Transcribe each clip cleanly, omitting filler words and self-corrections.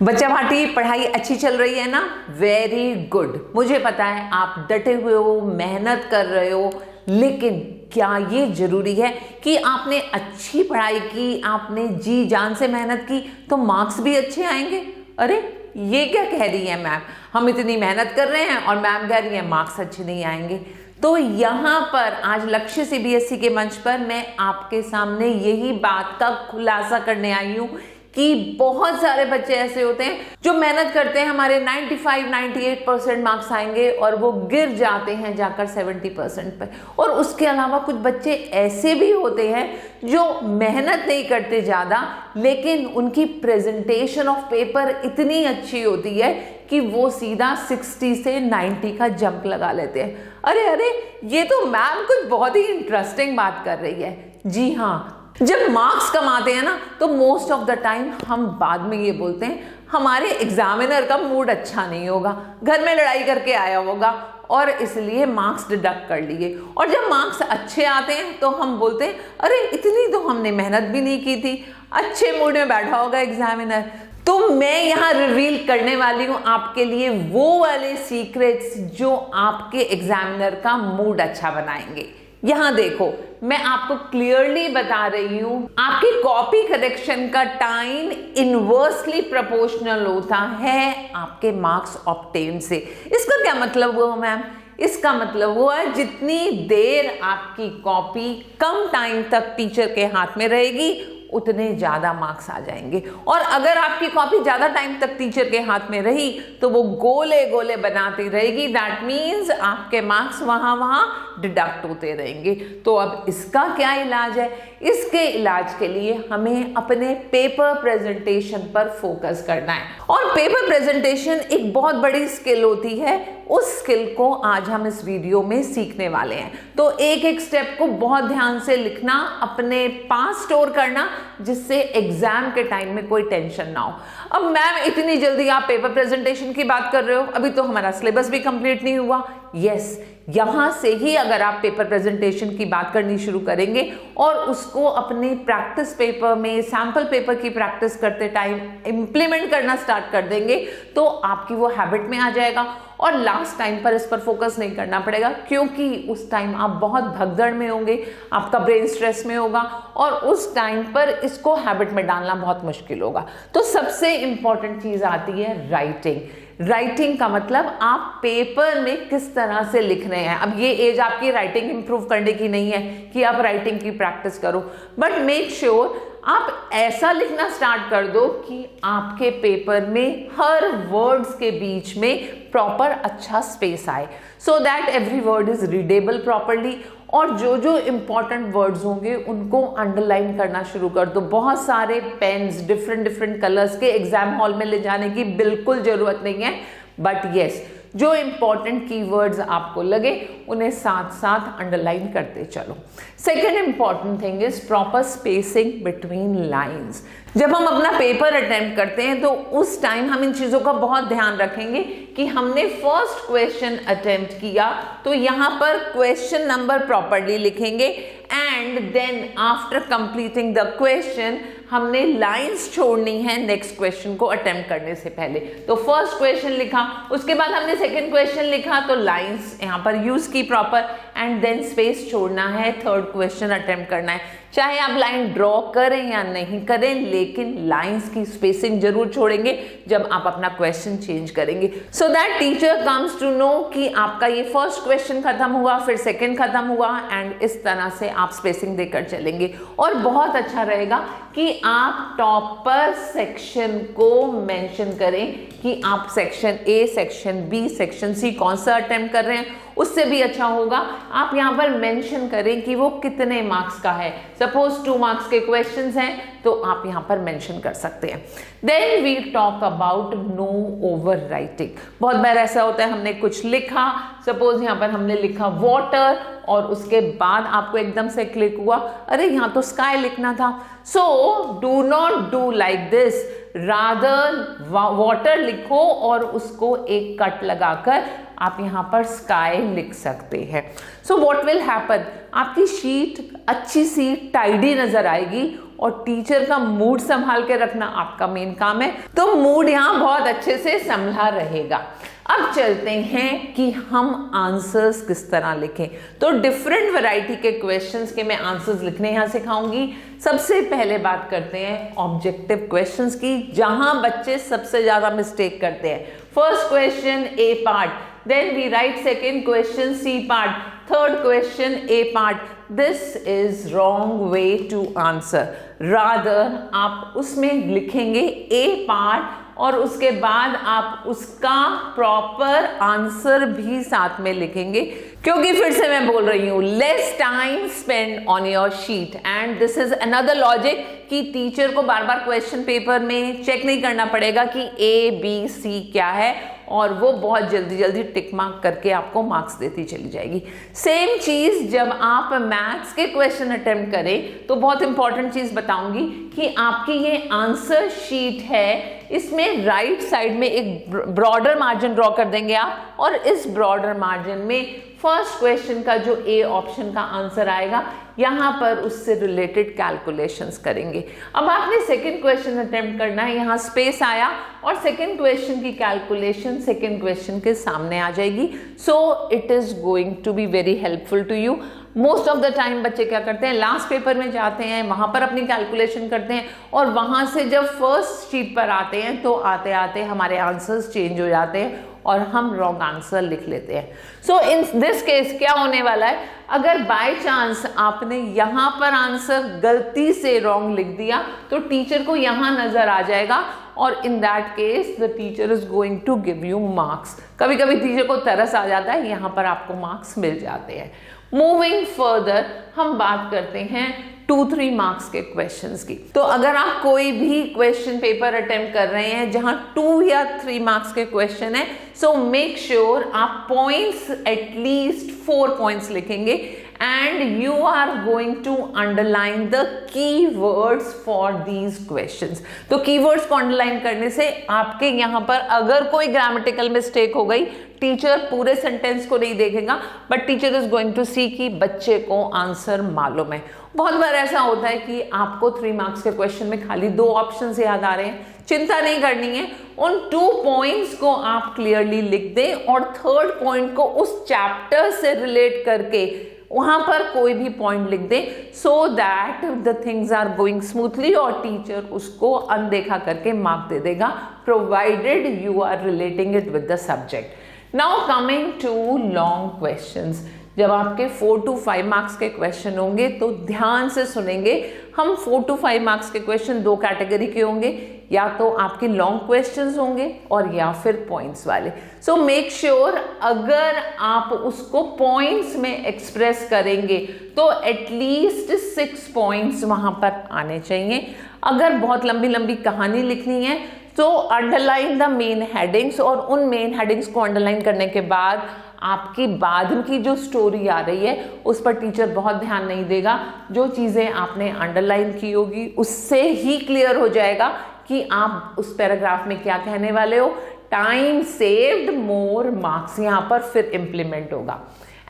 बच्चा भाटी, पढ़ाई अच्छी चल रही है ना? Very good. मुझे पता है आप डटे हुए हो, मेहनत कर रहे हो, लेकिन क्या ये जरूरी है कि आपने अच्छी पढ़ाई की, आपने जी जान से मेहनत की तो मार्क्स भी अच्छे आएंगे? अरे ये क्या कह रही है मैम, हम इतनी मेहनत कर रहे हैं और मैम कह रही है मार्क्स अच्छे नहीं आएंगे। तो यहाँ पर आज लक्ष्य सीबीएसई के मंच पर मैं आपके सामने यही बात का खुलासा करने आई हूँ कि बहुत सारे बच्चे ऐसे होते हैं जो मेहनत करते हैं, हमारे 95-98% मार्क्स आएंगे और वो गिर जाते हैं जाकर 70% पर। और उसके अलावा कुछ बच्चे ऐसे भी होते हैं जो मेहनत नहीं करते ज़्यादा, लेकिन उनकी प्रेजेंटेशन ऑफ पेपर इतनी अच्छी होती है कि वो सीधा 60 से 90 का जंप लगा लेते हैं। अरे अरे, ये तो मैम कुछ बहुत ही इंटरेस्टिंग बात कर रही है। जी हाँ, जब मार्क्स कम आते हैं ना तो मोस्ट ऑफ द टाइम हम बाद में ये बोलते हैं हमारे एग्जामिनर का मूड अच्छा नहीं होगा, घर में लड़ाई करके आया होगा और इसलिए मार्क्स डिडक्ट कर लिए। और जब मार्क्स अच्छे आते हैं तो हम बोलते हैं अरे इतनी तो हमने मेहनत भी नहीं की थी, अच्छे मूड में बैठा होगा एग्जामिनर। तो मैं यहाँ रिवील करने वाली हूँ आपके लिए वो वाले सीक्रेट्स जो आपके एग्जामिनर का मूड अच्छा बनाएंगे। यहाँ देखो, मैं आपको क्लियरली बता रही हूं, आपकी कॉपी करेक्शन का टाइम इनवर्सली प्रोपोर्शनल होता है आपके मार्क्स ऑब्टेन से। इसका क्या मतलब हुआ मैम? इसका मतलब हुआ जितनी देर आपकी कॉपी कम टाइम तक टीचर के हाथ में रहेगी उतने ज़्यादा मार्क्स आ जाएंगे। और अगर आपकी कॉपी ज़्यादा टाइम तक टीचर के हाथ में रही तो वो गोले गोले बनाती रहेगी, दैट मीन्स आपके मार्क्स वहाँ डिडक्ट होते रहेंगे। तो अब इसका क्या इलाज है? इसके इलाज के लिए हमें अपने पेपर प्रेजेंटेशन पर फोकस करना है। और पेपर प्रेजेंटेशन एक बहुत बड़ी स्किल होती है, उस स्किल को आज हम इस वीडियो में सीखने वाले हैं। तो एक एक स्टेप को बहुत ध्यान से लिखना, अपने पास स्टोर करना, जिससे एग्जाम के टाइम में कोई टेंशन ना हो। अब मैम इतनी जल्दी आप पेपर प्रेजेंटेशन की बात कर रहे हो, अभी तो हमारा सिलेबस भी कंप्लीट नहीं हुआ। यस, यहां से ही अगर आप पेपर प्रेजेंटेशन की बात करनी शुरू करेंगे और उसको अपने प्रैक्टिस पेपर में, सैंपल पेपर की प्रैक्टिस करते टाइम इंप्लीमेंट करना स्टार्ट कर देंगे तो आपकी वो हैबिट में आ जाएगा और लास्ट टाइम पर इस पर फोकस नहीं करना पड़ेगा, क्योंकि उस टाइम आप बहुत भगदड़ में होंगे, आपका ब्रेन स्ट्रेस में होगा और उस टाइम पर इसको हैबिट में डालना बहुत मुश्किल होगा। तो सबसे इंपॉर्टेंट चीज आती है राइटिंग। राइटिंग का मतलब आप पेपर में किस तरह से लिख रहे हैं। अब ये एज आपकी राइटिंग इंप्रूव करने की नहीं है कि आप राइटिंग की प्रैक्टिस करो, बट मेक श्योर आप ऐसा लिखना स्टार्ट कर दो कि आपके पेपर में हर वर्ड्स के बीच में प्रॉपर अच्छा स्पेस आए, so that every word is readable properly. और जो जो इंपॉर्टेंट वर्ड्स होंगे उनको अंडरलाइन करना शुरू कर दो। बहुत सारे पेन्स डिफरेंट कलर्स के एग्जाम हॉल में ले जाने की बिल्कुल जरूरत नहीं है, बट यस, जो इंपॉर्टेंट कीवर्ड्स आपको लगे उन्हें साथ साथ अंडरलाइन करते चलो। Second important thing is proper spacing between lines. जब हम अपना पेपर अटेम्प्ट करते हैं तो उस टाइम हम इन चीजों का बहुत ध्यान रखेंगे कि हमने फर्स्ट क्वेश्चन अटेम्प्ट किया तो यहाँ पर क्वेश्चन नंबर प्रॉपरली लिखेंगे and then after completing the question हमने लाइंस छोड़नी है नेक्स्ट क्वेश्चन को अटेम्प्ट करने से पहले। तो फर्स्ट क्वेश्चन लिखा, उसके बाद हमने सेकंड क्वेश्चन लिखा तो लाइंस यहाँ पर यूज की प्रॉपर एंड देन स्पेस छोड़ना है, थर्ड क्वेश्चन अटेम्प्ट करना है। चाहे आप लाइन ड्रॉ करें या नहीं करें, लेकिन लाइंस की स्पेसिंग जरूर छोड़ेंगे जब आप अपना क्वेश्चन चेंज करेंगे, so that teacher comes to know कि आपका ये फर्स्ट क्वेश्चन खत्म हुआ, फिर सेकंड खत्म हुआ एंड इस तरह से आप स्पेसिंग देकर चलेंगे। और बहुत अच्छा रहेगा कि आप टॉपर सेक्शन को मेंशन करें कि आप section A, section B, section C कौन सा अटेम्प्ट कर रहे हैं। उससे भी अच्छा होगा आप यहाँ पर मेंशन करें कि वो कितने मार्क्स का है। सपोज 2 मार्क्स के क्वेश्चंस हैं तो आप यहाँ पर मेंशन कर सकते हैं। Then we talk about no overwriting. बहुत बार ऐसा होता है हमने कुछ लिखा, सपोज यहाँ पर हमने लिखा वाटर और उसके बाद आपको एकदम से क्लिक हुआ अरे यहाँ तो स्काई लिखना था। So do not do like this, rather water लिखो और उसको एक कट लगाकर आप यहाँ पर स्काई लिख सकते हैं। सो व्हाट विल हैपन, आपकी शीट अच्छी सी टाइडी नजर आएगी और टीचर का मूड संभाल के रखना आपका मेन काम है, तो मूड यहाँ बहुत अच्छे से संभला रहेगा। अब चलते हैं कि हम आंसर्स किस तरह लिखें। तो डिफरेंट वैरायटी के क्वेश्चंस के मैं आंसर्स लिखने यहाँ सिखाऊंगी। सबसे पहले बात करते हैं ऑब्जेक्टिव क्वेश्चंस की, जहां बच्चे सबसे ज्यादा मिस्टेक करते हैं। First question A part, then we write second question C part, third question A part. This is wrong way to answer. Rather आप उसमें लिखेंगे ए पार्ट और उसके बाद आप उसका प्रॉपर आंसर भी साथ में लिखेंगे, क्योंकि फिर से मैं बोल रही हूं, less time spend on your sheet. And this is another logic कि टीचर को बार बार क्वेश्चन पेपर में चेक नहीं करना पड़ेगा कि ए बी सी क्या है, और वो बहुत जल्दी जल्दी टिक मार्क करके आपको मार्क्स देती चली जाएगी। सेम चीज जब आप मैथ्स के क्वेश्चन अटेम्प्ट करें तो बहुत इंपॉर्टेंट चीज बताऊंगी कि आपकी ये आंसर शीट है, इसमें राइट साइड में एक ब्रॉडर मार्जिन ड्रॉ कर देंगे आप, और इस ब्रॉडर मार्जिन में फर्स्ट क्वेश्चन का जो ए ऑप्शन का आंसर आएगा, यहां पर उससे रिलेटेड कैलकुलेशंस करेंगे। अब आपने सेकंड क्वेश्चन अटेम्प्ट करना है, यहां स्पेस आया और सेकंड क्वेश्चन की कैलकुलेशन सेकंड क्वेश्चन के सामने आ जाएगी। So it is going to be very helpful to you. Most of the time बच्चे क्या करते हैं, लास्ट पेपर में जाते हैं, वहां पर अपनी कैलकुलेशन करते हैं, और वहां से जब फर्स्ट शीट पर आते हैं तो आते आते हमारे आंसर्स चेंज हो जाते हैं और हम रॉन्ग आंसर लिख लेते हैं। सो इन दिस केस क्या होने वाला है, अगर बाय चांस आपने यहां पर आंसर गलती से रॉन्ग लिख दिया तो टीचर को यहां नजर आ जाएगा, और in that case the teacher is going to give you marks. कभी कभी टीचर को तरस आ जाता है, यहां पर आपको मार्क्स मिल जाते हैं। मूविंग फर्दर हम बात करते हैं 2-3 मार्क्स के क्वेश्चंस की। तो अगर आप कोई भी क्वेश्चन पेपर अटेम्प्ट कर रहे हैं जहां 2 या 3 मार्क्स के क्वेश्चन है, सो मेक श्योर आप पॉइंट्स एटलीस्ट 4 पॉइंट्स लिखेंगे, and you are going to underline the keywords for these questions. तो कीवर्ड्स को अंडरलाइन करने से आपके यहां पर अगर कोई ग्रामेटिकल मिस्टेक हो गई, टीचर पूरे सेंटेंस को नहीं देखेगा, but teacher is going to see कि बच्चे को आंसर मालूम है। बहुत बार ऐसा होता है कि आपको 3 मार्क्स के क्वेश्चन में खाली 2 ऑप्शन याद आ रहे हैं, चिंता नहीं करनी है, उन 2 पॉइंट्स को आप क्लियरली लिख दें और थर्ड पॉइंट को उस चैप्टर से रिलेट करके वहां पर कोई भी पॉइंट लिख दें, so that the things are going smoothly, और टीचर उसको अनदेखा करके मार्क दे देगा, provided you are relating it with the subject. Now coming to long questions. जब आपके 4 to 5 मार्क्स के क्वेश्चन होंगे तो ध्यान से सुनेंगे। हम 4 to 5 मार्क्स के क्वेश्चन 2 कैटेगरी के होंगे, या तो आपके लॉन्ग क्वेश्चंस होंगे और या फिर पॉइंट्स वाले। सो मेक श्योर अगर आप उसको पॉइंट्स में एक्सप्रेस करेंगे तो एटलीस्ट 6 पॉइंट्स वहां पर आने चाहिए। अगर बहुत लंबी लंबी कहानी लिखनी है तो अंडरलाइन द मेन हेडिंग्स, और उन मेन हेडिंग्स को अंडरलाइन करने के बाद आपकी बाद की जो स्टोरी आ रही है उस पर टीचर बहुत ध्यान नहीं देगा। जो चीजें आपने अंडरलाइन की होगी उससे ही क्लियर हो जाएगा कि आप उस पैराग्राफ में क्या कहने वाले हो। टाइम सेव्ड, मोर मार्क्स यहां पर फिर इंप्लीमेंट होगा।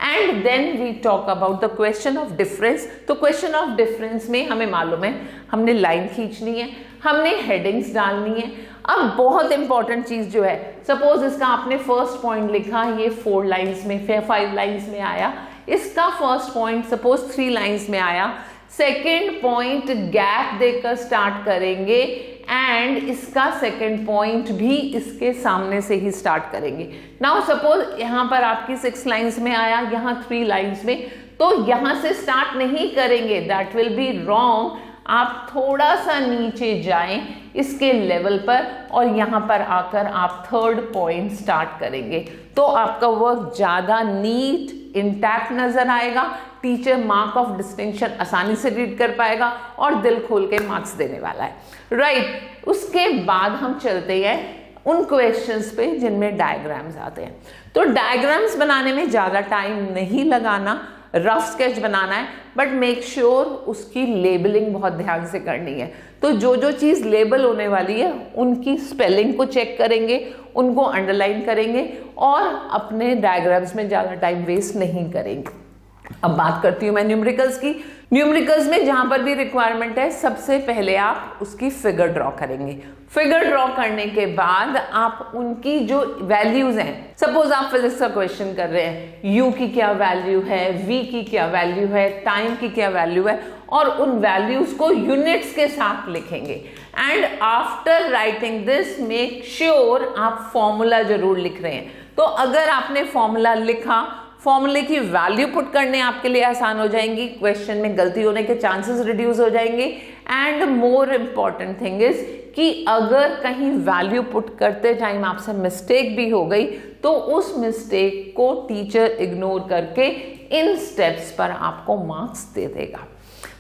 And then we talk about the question of difference. तो क्वेश्चन ऑफ डिफरेंस में हमें मालूम है हमने लाइन खींचनी है, हमने हेडिंग्स डालनी है। अब बहुत इंपॉर्टेंट चीज जो है, सपोज इसका आपने फर्स्ट पॉइंट लिखा, ये 4 लाइन्स में 5 लाइन्स में आया, इसका फर्स्ट पॉइंट सपोज 3 लाइन्स में आया, सेकेंड पॉइंट गैप देकर स्टार्ट करेंगे, एंड इसका सेकेंड पॉइंट भी इसके सामने से ही स्टार्ट करेंगे। नाउ सपोज यहां पर आपकी 6 लाइन्स में आया, यहां 3 लाइन्स में, तो यहां से स्टार्ट नहीं करेंगे, दैट विल बी रॉन्ग। आप थोड़ा सा नीचे जाएं इसके लेवल पर और यहां पर आकर आप थर्ड पॉइंट स्टार्ट करेंगे, तो आपका वर्क ज्यादा नीट इंटैक्ट नजर आएगा। टीचर मार्क ऑफ डिस्टिंक्शन आसानी से रीड कर पाएगा और दिल खोल के मार्क्स देने वाला है, राइट। उसके बाद हम चलते हैं उन क्वेश्चंस पे जिनमें डायग्राम्स आते हैं। तो डायग्राम्स बनाने में ज्यादा टाइम नहीं लगाना, रफ स्केच बनाना है, बट मेक श्योर उसकी लेबलिंग बहुत ध्यान से करनी है। तो जो जो चीज़ लेबल होने वाली है उनकी स्पेलिंग को चेक करेंगे, उनको अंडरलाइन करेंगे और अपने डायग्राम्स में ज़्यादा टाइम वेस्ट नहीं करेंगे। अब बात करती हूँ मैं न्यूमेरिकल्स की। न्यूमेरिकल्स में जहां पर भी रिक्वायरमेंट है, सबसे पहले आप उसकी फिगर ड्रॉ करेंगे। फिगर ड्रॉ करने के बाद आप उनकी जो वैल्यूज हैं, सपोज आप फिजिक्स का क्वेश्चन कर रहे हैं, u की क्या वैल्यू है, v की क्या वैल्यू है, टाइम की क्या वैल्यू है, और उन वैल्यूज को यूनिट्स के साथ लिखेंगे। And after writing this make sure आप फॉर्मूला जरूर लिख रहे हैं। तो अगर आपने फॉर्मूला लिखा, फॉर्मूले की वैल्यू पुट करने आपके लिए आसान हो जाएंगी, क्वेश्चन में गलती होने के चांसेस रिड्यूस हो जाएंगे। And more important thing is कि अगर कहीं वैल्यू पुट करते टाइम आपसे मिस्टेक भी हो गई तो उस मिस्टेक को टीचर इग्नोर करके इन स्टेप्स पर आपको मार्क्स दे देगा।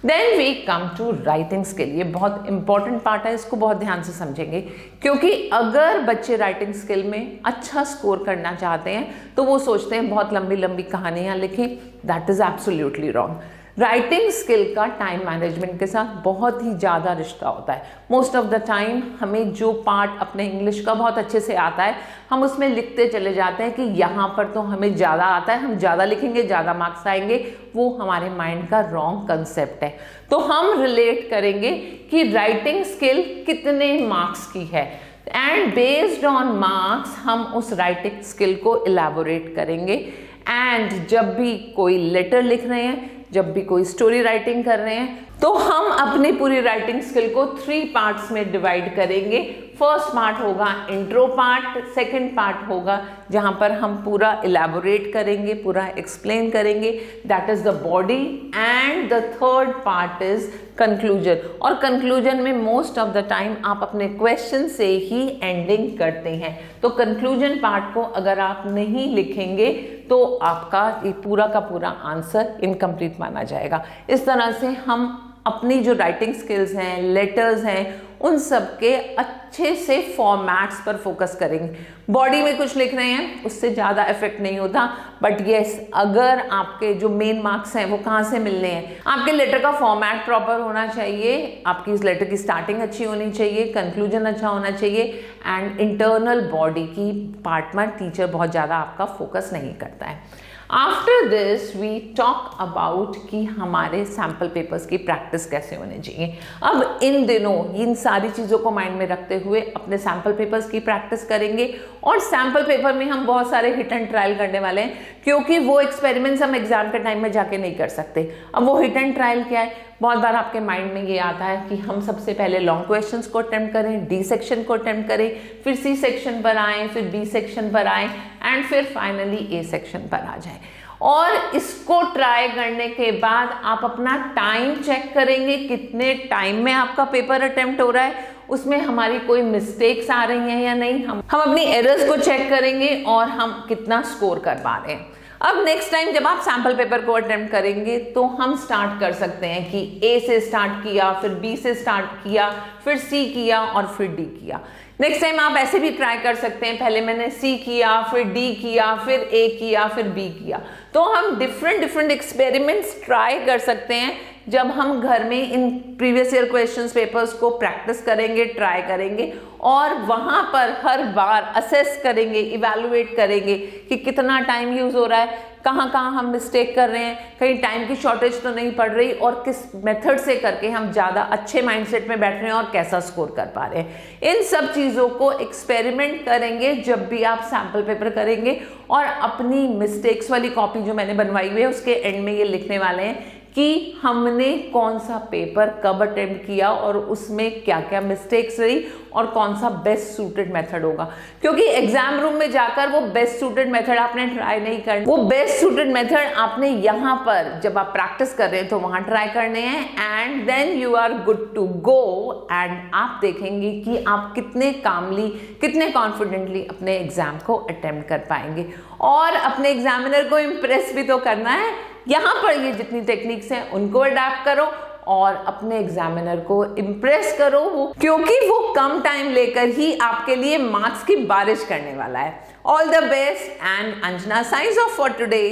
Then we come to writing skill. ये बहुत इंपॉर्टेंट पार्ट है, इसको बहुत ध्यान से समझेंगे, क्योंकि अगर बच्चे राइटिंग स्किल में अच्छा स्कोर करना चाहते हैं तो वो सोचते हैं बहुत लंबी लंबी कहानियां लिखें। That is absolutely wrong. Writing skill का टाइम मैनेजमेंट के साथ बहुत ही ज़्यादा रिश्ता होता है। मोस्ट ऑफ द टाइम हमें जो पार्ट अपने इंग्लिश का बहुत अच्छे से आता है, हम उसमें लिखते चले जाते हैं कि यहाँ पर तो हमें ज़्यादा आता है, हम ज़्यादा लिखेंगे, ज़्यादा मार्क्स आएंगे। वो हमारे माइंड का रॉन्ग कंसेप्ट है। तो हम रिलेट करेंगे कि राइटिंग स्किल कितने मार्क्स की है, एंड बेस्ड ऑन मार्क्स हम उस राइटिंग स्किल को इलैबोरेट करेंगे। एंड जब भी कोई लेटर लिख रहे हैं, जब भी कोई स्टोरी राइटिंग कर रहे हैं, तो हम अपनी पूरी राइटिंग स्किल को 3 पार्ट्स में डिवाइड करेंगे। फर्स्ट पार्ट होगा इंट्रो पार्ट, सेकंड पार्ट होगा जहां पर हम पूरा इलैबोरेट करेंगे, पूरा एक्सप्लेन करेंगे, that is the body, and the third part is conclusion. और कंक्लूजन में मोस्ट ऑफ द टाइम आप अपने क्वेश्चन से ही एंडिंग करते हैं। तो कंक्लूजन पार्ट को अगर आप नहीं लिखेंगे तो आपका ये पूरा का पूरा आंसर इनकम्प्लीट माना जाएगा। इस तरह से हम अपनी जो राइटिंग स्किल्स हैं, लेटर्स हैं, उन सब के अच्छे से फॉर्मेट्स पर फोकस करेंगे। बॉडी में कुछ लिख रहे हैं उससे ज़्यादा इफेक्ट नहीं होता, बट येस अगर आपके जो मेन मार्क्स हैं वो कहाँ से मिलने हैं, आपके लेटर का फॉर्मेट प्रॉपर होना चाहिए, आपकी इस लेटर की स्टार्टिंग अच्छी होनी चाहिए, कंक्लूजन अच्छा होना चाहिए, एंड इंटरनल बॉडी की पार्ट में टीचर बहुत ज़्यादा आपका फोकस नहीं करता है। After this we talk about कि हमारे सैम्पल पेपर्स की प्रैक्टिस कैसे होनी चाहिए। अब इन दिनों इन सारी चीज़ों को माइंड में रखते हुए अपने सैम्पल पेपर्स की प्रैक्टिस करेंगे। और सैम्पल पेपर में हम बहुत सारे हिट एंड ट्रायल करने वाले हैं, क्योंकि वो एक्सपेरिमेंट्स हम एग्जाम के टाइम में जाके नहीं कर सकते। अब वो हिट एंड ट्रायल क्या है, बहुत बार आपके माइंड में ये आता है कि हम सबसे पहले लॉन्ग क्वेश्चंस को अटेम्प्ट करें, डी सेक्शन को अटेम्प्ट करें, फिर सी सेक्शन पर आएँ, फिर बी सेक्शन पर आएँ, एंड फिर फाइनली ए सेक्शन पर आ जाए। और इसको ट्राई करने के बाद आप अपना टाइम चेक करेंगे, कितने टाइम में आपका पेपर अटेम्प्ट हो रहा है, उसमें हमारी कोई मिस्टेक्स आ रही हैं या नहीं, हम अपनी एरर्स को चेक करेंगे और हम कितना स्कोर कर पा रहे हैं। अब नेक्स्ट टाइम जब आप सैम्पल पेपर को अटेम्प्ट करेंगे तो हम स्टार्ट कर सकते हैं कि ए से स्टार्ट किया, फिर बी से स्टार्ट किया, फिर सी किया और फिर डी किया। नेक्स्ट टाइम आप ऐसे भी ट्राई कर सकते हैं, पहले मैंने सी किया, फिर डी किया, फिर ए किया, फिर बी किया। तो हम डिफरेंट एक्सपेरिमेंट्स ट्राई कर सकते हैं जब हम घर में in previous year questions papers को प्रैक्टिस करेंगे, ट्राई करेंगे, और वहां पर हर बार असेस करेंगे, इवैल्यूएट करेंगे कि कितना टाइम यूज हो रहा है, कहाँ हम मिस्टेक कर रहे हैं, कहीं टाइम की शॉर्टेज तो नहीं पड़ रही, और किस मेथड से करके हम ज़्यादा अच्छे माइंडसेट में बैठ रहे हैं और कैसा स्कोर कर पा रहे हैं। इन सब चीज़ों को एक्सपेरिमेंट करेंगे जब भी आप सैम्पल पेपर करेंगे, और अपनी मिस्टेक्स वाली कॉपी जो मैंने बनवाई हुई है उसके एंड में ये लिखने वाले हैं कि हमने कौन सा पेपर कब अटेम्प्ट किया और उसमें क्या क्या मिस्टेक्स रही और कौन सा बेस्ट सूटेड मेथड होगा। क्योंकि एग्जाम रूम में जाकर वो बेस्ट सूटेड मेथड आपने ट्राई नहीं करना, वो बेस्ट सूटेड मेथड आपने यहाँ पर जब आप प्रैक्टिस कर रहे हैं तो वहां ट्राई करने हैं, and then you are good to go. And आप देखेंगे कि आप कितने कामली, कितने कॉन्फिडेंटली अपने एग्जाम को अटेम्प्ट कर पाएंगे। और अपने एग्जामिनर को इम्प्रेस भी तो करना है, यहाँ पर ये जितनी टेक्निक्स हैं उनको अडैप्ट करो और अपने एग्जामिनर को इम्प्रेस करो, क्योंकि वो कम टाइम लेकर ही आपके लिए मार्क्स की बारिश करने वाला है। All the best and Anjana science of for today.